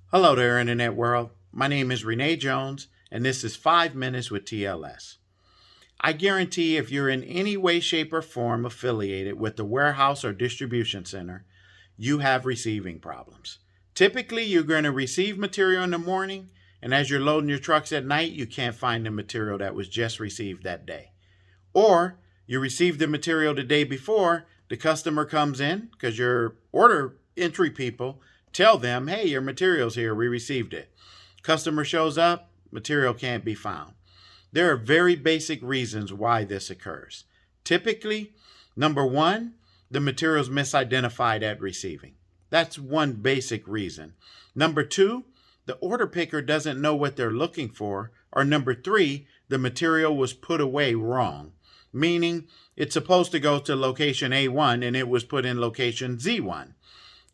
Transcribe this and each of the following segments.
Hello there, Internet world. My name is Renee Jones, and this is 5 Minutes with TLS. I guarantee if you're in any way, shape, or form affiliated with the warehouse or distribution center, you have receiving problems. Typically, you're going to receive material in the morning, and as you're loading your trucks at night, you can't find the material that was just received that day. Or you received the material the day before, the customer comes in because your order entry people tell them, hey, your material's here, we received it. Customer shows up, material can't be found. There are very basic reasons why this occurs. Typically, number one, the material is misidentified at receiving. That's one basic reason. Number two, the order picker doesn't know what they're looking for. Or number three, the material was put away wrong, meaning it's supposed to go to location A1 and it was put in location Z1.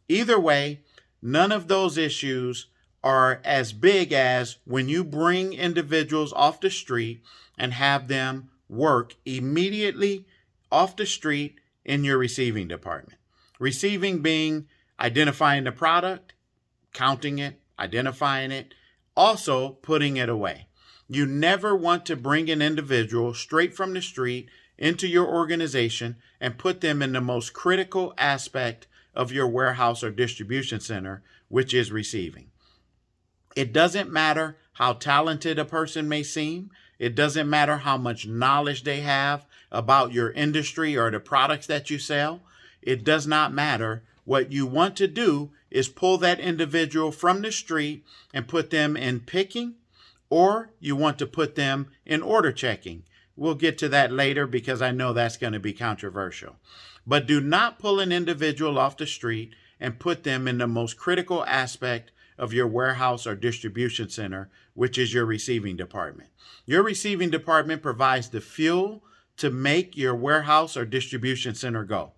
Either way, none of those issues are as big as when you bring individuals off the street and have them work immediately off the street in your receiving department. Receiving being identifying the product, counting it, identifying it, also putting it away. You never want to bring an individual straight from the street into your organization and put them in the most critical aspect of your warehouse or distribution center, which is receiving. It doesn't matter how talented a person may seem. It doesn't matter how much knowledge they have about your industry or the products that you sell. It does not matter. What you want to do is pull that individual from the street and put them in picking, or you want to put them in order checking. We'll get to that later because I know that's going to be controversial. But do not pull an individual off the street and put them in the most critical aspect of your warehouse or distribution center, which is your receiving department. Your receiving department provides the fuel to make your warehouse or distribution center go.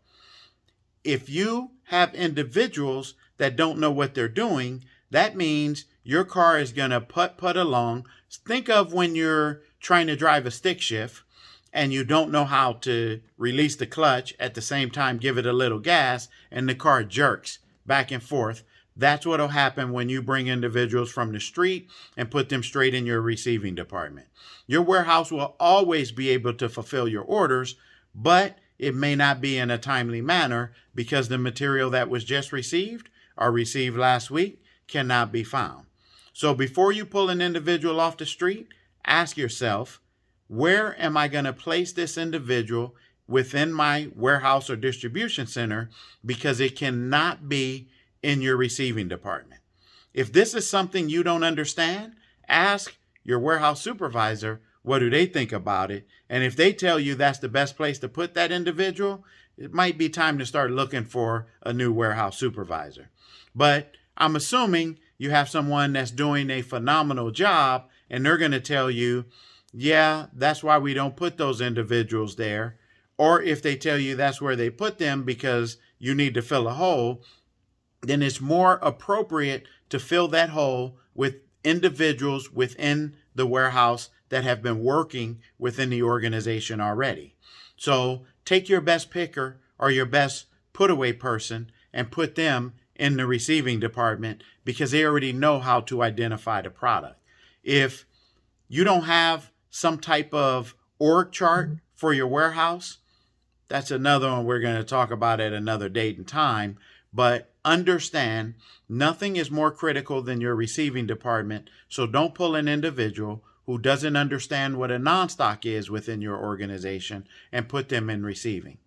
If you have individuals that don't know what they're doing, that means your car is going to put along. Think of when you're trying to drive a stick shift and you don't know how to release the clutch at the same time give it a little gas and the car jerks back and forth. That's what will happen when you bring individuals from the street and put them straight in your receiving department. Your warehouse will always be able to fulfill your orders, but it may not be in a timely manner because the material that was just received or received last week cannot be found. So before you pull an individual off the street, ask yourself, where am I going to place this individual within my warehouse or distribution center, because it cannot be in your receiving department. If this is something you don't understand, ask your warehouse supervisor, what do they think about it? And if they tell you that's the best place to put that individual, it might be time to start looking for a new warehouse supervisor. But I'm assuming you have someone that's doing a phenomenal job and they're going to tell you, yeah, that's why we don't put those individuals there. Or if they tell you that's where they put them because you need to fill a hole, then it's more appropriate to fill that hole with individuals within the warehouse that have been working within the organization already. So take your best picker or your best put away person and put them in the receiving department because they already know how to identify the product. If you don't have some type of org chart for your warehouse, that's another one we're going to talk about at another date and time. But understand, nothing is more critical than your receiving department. So don't pull an individual who doesn't understand what a non-stock is within your organization and put them in receiving.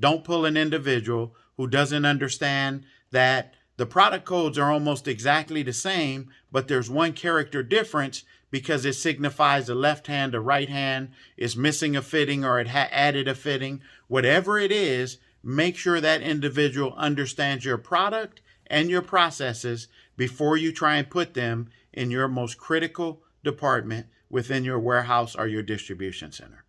Don't pull an individual who doesn't understand that the product codes are almost exactly the same, but there's one character difference because it signifies a left hand, a right hand, is missing a fitting, or it added a fitting. Whatever it is, make sure that individual understands your product and your processes before you try and put them in your most critical department within your warehouse or your distribution center.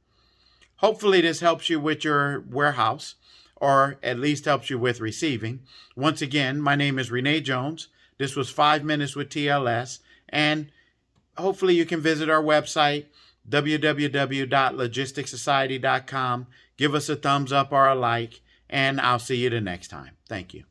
Hopefully this helps you with your warehouse, or at least helps you with receiving. Once again, my name is Renee Jones. This was 5 Minutes with TLS, and hopefully you can visit our website, www.logisticsociety.com. Give us a thumbs up or a like, and I'll see you the next time. Thank you.